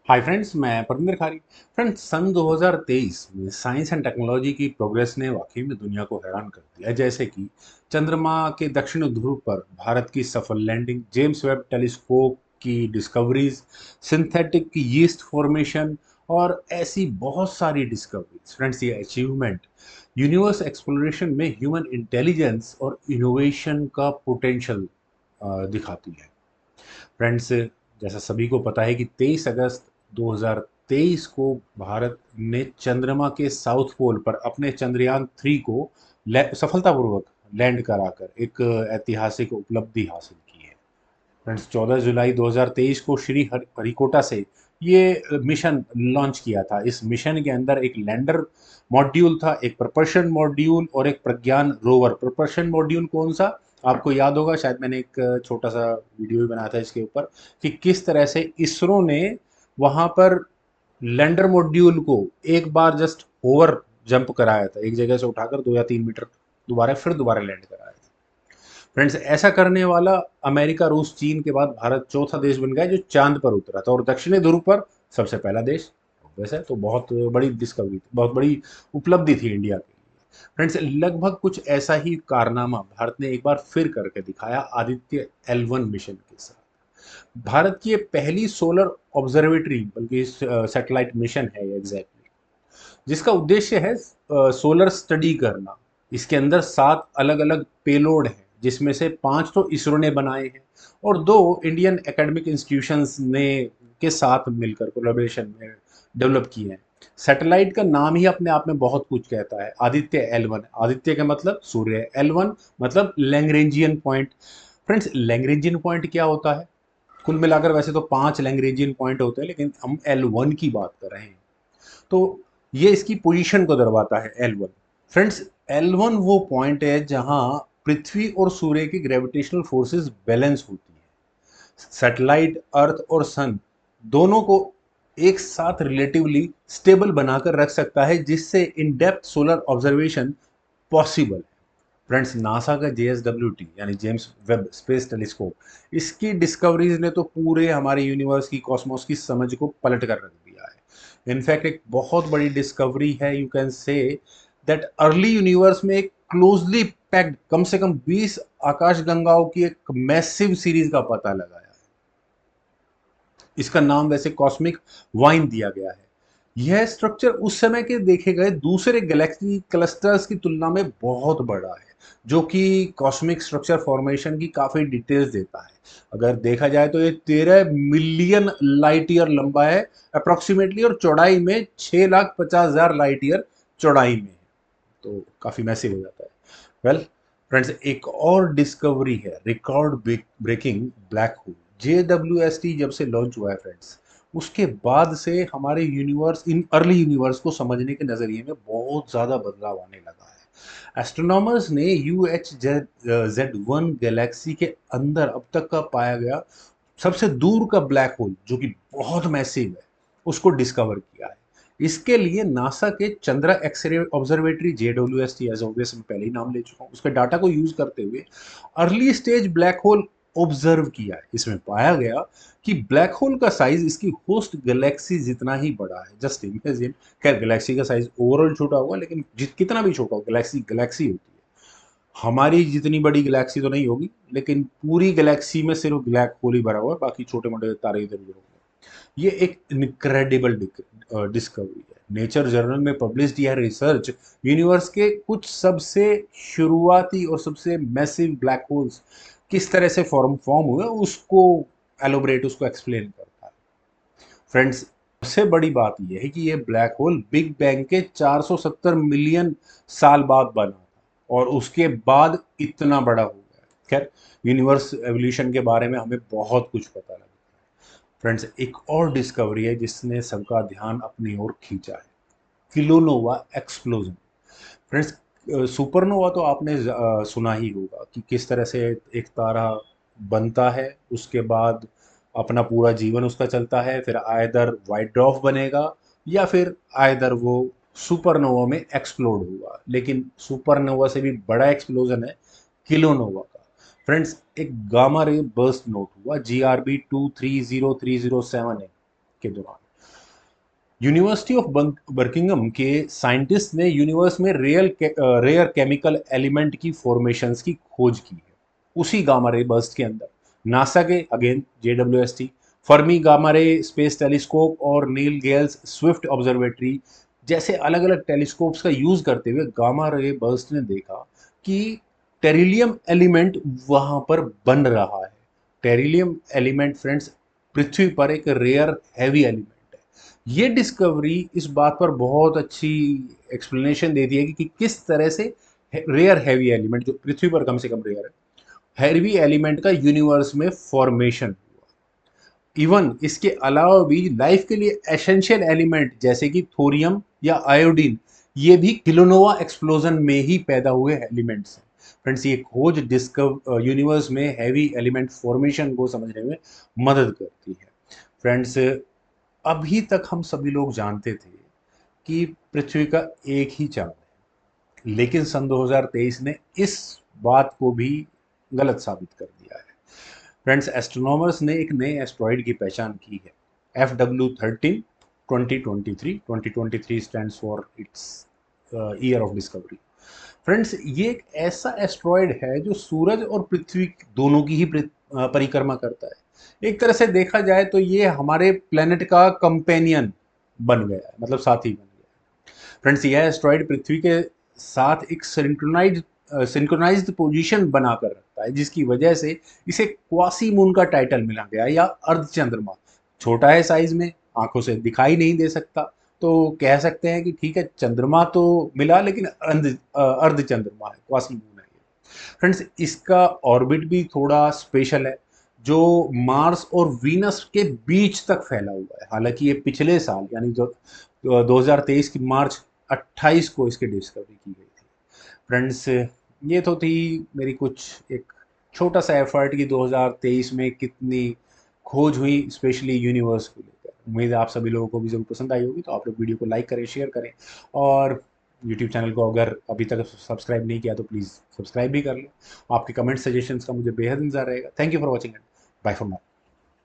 Hi friends, मैं परमिंदर खारी। Friends, सन 2023 में science and technology की प्रोग्रेस ने वाकई में दुनिया को हैरान कर दिया। जैसे कि चंद्रमा के दक्षिण ध्रुव पर भारत की सफल लैंडिंग, जेम्स वेब टेलीस्कोप की डिस्कवरीज, सिंथेटिक यीस्ट फॉर्मेशन और ऐसी बहुत सारी डिस्कवरीज। फ्रेंड्स, ये अचीवमेंट यूनिवर्स एक्सप्लोरेशन में ह्यूमन इंटेलिजेंस और इनोवेशन का पोटेंशियल दिखाती है। फ्रेंड्स, जैसा सभी को पता है कि 23 अगस्त 2023 को भारत ने चंद्रमा के साउथ पोल पर अपने चंद्रयान 3 को सफलतापूर्वक लैंड कराकर एक ऐतिहासिक उपलब्धि हासिल की है। फ्रेंड्स, 14 जुलाई 2023 को श्री हरिकोटा से ये मिशन लॉन्च किया था। इस मिशन के अंदर एक लैंडर मॉड्यूल था, एक प्रपल्शन मॉड्यूल और एक प्रज्ञान रोवर। प्रपल्शन मॉड्यूल कौन सा, आपको याद होगा, शायद मैंने एक छोटा सा वीडियो भी बनाया था इसके ऊपर कि किस तरह से इसरो ने वहां पर लैंडर मॉड्यूल को एक बार जस्ट ओवर जंप कराया था, एक जगह से उठाकर 2 या 3 मीटर दोबारा लैंड कराया था। फ्रेंड्स, ऐसा करने वाला अमेरिका, रूस, चीन के बाद भारत चौथा देश बन गया जो चांद पर उतरा था, और दक्षिणी ध्रुव पर सबसे पहला देश। वैसे तो बहुत बड़ी डिस्कवरी थी, बहुत बड़ी उपलब्धि थी इंडिया के लिए। फ्रेंड्स, लगभग कुछ ऐसा ही कारनामा भारत ने एक बार फिर करके दिखाया आदित्य L1 मिशन के साथ। भारत की ये पहली सोलर ऑब्जर्वेटरी, बल्कि सैटेलाइट मिशन है एग्जैक्टली, जिसका उद्देश्य है सोलर स्टडी करना। इसके अंदर 7 अलग अलग पेलोड हैं, जिसमें से 5 तो इसरो ने बनाए हैं और 2 इंडियन एकेडमिक इंस्टीट्यूशंस ने के साथ मिलकर कोलैबोरेशन में डेवलप किए हैं। सैटेलाइट का नाम ही अपने आप में बहुत कुछ कहता है। आदित्य L1, आदित्य का मतलब सूर्य, L1 मतलब Lagrangian point. Friends, Lagrangian point क्या होता है? कुल मिलाकर वैसे तो 5 लैग्रेंजियन पॉइंट होते हैं, लेकिन हम L1 की बात कर रहे हैं। तो ये इसकी पोजीशन को दर्शाता है, L1। फ्रेंड्स, L1 वो पॉइंट है जहां पृथ्वी और सूर्य की ग्रेविटेशनल फोर्सेस बैलेंस होती है। सैटेलाइट अर्थ और सन दोनों को एक साथ रिलेटिवली स्टेबल बनाकर रख सकता है, जिससे in depth solar observation possible है। फ्रेंड्स, नासा का JSWT यानी जेम्स वेब स्पेस टेलीस्कोप, इसकी डिस्कवरीज ने तो पूरे हमारे यूनिवर्स की, कॉस्मोस की समझ को पलट कर रख दिया है। इनफैक्ट एक बहुत बड़ी डिस्कवरी है, you can say that early universe में एक क्लोजली पैक्ड कम से कम 20 आकाश गंगाओं की एक मैसिव सीरीज का पता लगाया है। इसका नाम वैसे कॉस्मिक वाइन दिया गया है। यह स्ट्रक्चर उस समय के देखे गए दूसरे गैलेक्सी क्लस्टर्स की तुलना में बहुत बड़ा है, जो कि कॉस्मिक स्ट्रक्चर फॉर्मेशन की काफी डिटेल्स देता है। अगर देखा जाए तो ये 13 मिलियन लाइट ईयर लंबा है अप्रोक्सीमेटली, और चौड़ाई में 6,50,000 लाइट ईयर चौड़ाई में है। तो काफी मैसिव हो जाता है। वेल फ्रेंड्स, एक और डिस्कवरी है, record breaking black hole. JWST जब से लॉन्च हुआ है फ्रेंड्स, उसके बाद से हमारे यूनिवर्स, इन अर्ली यूनिवर्स को समझने के नजरिए में बहुत ज्यादा बदलाव आने लगा है। एस्ट्रोनॉमर्स ने UH-Z1 गैलेक्सी के अंदर अब तक का पाया गया सबसे दूर का ब्लैक होल, जो कि बहुत मैसिव है, उसको डिस्कवर किया है। इसके लिए नासा के Chandra x-ray observatory, JWST as obvious मैं पहले ही नाम ले चुका हूँ, उसके डाटा को यूज करते हुए early stage black hole observe किया है। इसमें पाया गया कि ब्लैक होल का साइज इसकी होस्ट गैलेक्सी जितना ही बड़ा है। Just imagine. खैर, गैलेक्सी का साइज ओवरऑल छोटा होगा, लेकिन कितना भी छोटा हो, गैलेक्सी गैलेक्सी होती है। हमारी जितनी बड़ी गैलेक्सी तो नहीं होगी, लेकिन पूरी गैलेक्सी में सिर्फ ब्लैक होल ही भरा हुआ है, बाकी छोटे मोटे तारे इधर उधर होंगे। ये एक इनक्रेडिबल डिस्कवरी है। नेचर जर्नल में पब्लिश्ड यह रिसर्च यूनिवर्स के कुछ सबसे शुरुआती और सबसे मैसिव ब्लैक होल्स किस तरह से फॉर्म हुए उसको एलोबरेट, उसको एक्सप्लेन करता है। फ्रेंड्स, सबसे बड़ी बात यह है कि ये ब्लैक होल बिग बैंग के 470 मिलियन साल बाद बना था, और उसके बाद इतना बड़ा हो गया। खैर, यूनिवर्स एवोल्यूशन के बारे में हमें बहुत कुछ पता लगा। फ्रेंड्स, एक और डिस्कवरी है जिसने सबका ध्यान अपनी ओर खींचा है, किलोनोवा एक्सप्लोजन। फ्रेंड्स, सुपरनोवा तो आपने सुना ही होगा कि किस तरह से एक तारा बनता है, उसके बाद अपना पूरा जीवन उसका चलता है, फिर आइदर वाइट ड्वार्फ बनेगा या फिर आइदर वो सुपरनोवा में एक्सप्लोड होगा। लेकिन सुपरनोवा से भी बड़ा एक्सप्लोजन है किलोनोवा का। फ्रेंड्स, एक गामा रे बर्स्ट नोट हुआ GRB 230307 के दौरान। यूनिवर्सिटी ऑफ बर्किंगम के साइंटिस्ट ने यूनिवर्स में रेयर केमिकल एलिमेंट की फॉर्मेशंस की खोज की है उसी गामा रे बर्स्ट के अंदर। नासा के again JWST, Fermi gamma ray space telescope और नील गेल्स स्विफ्ट ऑब्जर्वेटरी जैसे अलग अलग टेलीस्कोप्स का यूज करते हुए गामा रे बर्स्ट ने देखा कि टेरिलियम एलिमेंट वहां पर बन रहा है। टेरिलियम एलिमेंट फ्रेंड्स पृथ्वी पर एक रेयर हैवी एलिमेंट है। ये डिस्कवरी इस बात पर बहुत अच्छी एक्सप्लेनेशन देती है कि किस तरह से रेयर हैवी एलिमेंट जो पृथ्वी पर कम से कम रेयर है, हैवी एलिमेंट का यूनिवर्स में फॉर्मेशन हुआ। इवन इसके अलावा भी लाइफ के लिए एसेंशियल एलिमेंट जैसे कि थोरियम या आयोडीन ये भी किलोनोवा एक्सप्लोजन में ही पैदा हुए एलिमेंट्स हैं। फ्रेंड्स ये खोज यूनिवर्स में हैवी एलिमेंट फॉर्मेशन को समझने में मदद करती है। फ्रेंड्स अभी तक हम सभी लोग जानते थे कि पृथ्वी का एक ही चांद है, लेकिन सन 2023 ने इस बात को भी गलत साबित कर दिया है। फ्रेंड्स एस्ट्रोनॉमर्स ने एक नए एस्ट्रॉइड की पहचान की है, FW13 2023 stands for its year of discovery. Friends ये एक ऐसा एस्ट्रॉइड है जो सूरज और पृथ्वी दोनों की ही परिक्रमा करता है। एक तरह से देखा जाए तो ये हमारे प्लेनेट का कंपेनियन बन गया है, मतलब साथी बन गया है। फ्रेंड्स यह एस्ट्रॉइड पृथ्वी के साथ एक सिंक्रोनाइज्ड पोजीशन बनाकर रखता है, जिसकी वजह से इसे क्वासी मून का टाइटल मिला गया या अर्ध चंद्रमा। छोटा है साइज में, आंखों से दिखाई नहीं दे सकता, तो कह सकते हैं कि ठीक है चंद्रमा तो मिला लेकिन अर्ध चंद्रमा है, क्वासी मून है ये। फ्रेंड्स इसका ऑर्बिट भी थोड़ा स्पेशल है, जो मार्स और वीनस के बीच तक फैला हुआ है। हालांकि ये पिछले साल यानी जो 2023 की मार्च 28 को इसकी डिस्कवरी की गई थी। फ्रेंड्स ये तो थी मेरी कुछ एक छोटा सा एफर्ट कि 2023 में कितनी खोज हुई स्पेशली यूनिवर्स को लेकर। उम्मीद है आप सभी लोगों को भी जरूर पसंद आई होगी, तो आप लोग वीडियो को लाइक करें, शेयर करें, और यूट्यूब चैनल को अगर अभी तक सब्सक्राइब नहीं किया तो प्लीज़ सब्सक्राइब भी कर लें। आपके कमेंट सजेशंस का मुझे बेहद इंतजार रहेगा। Thank you for watching and bye for now.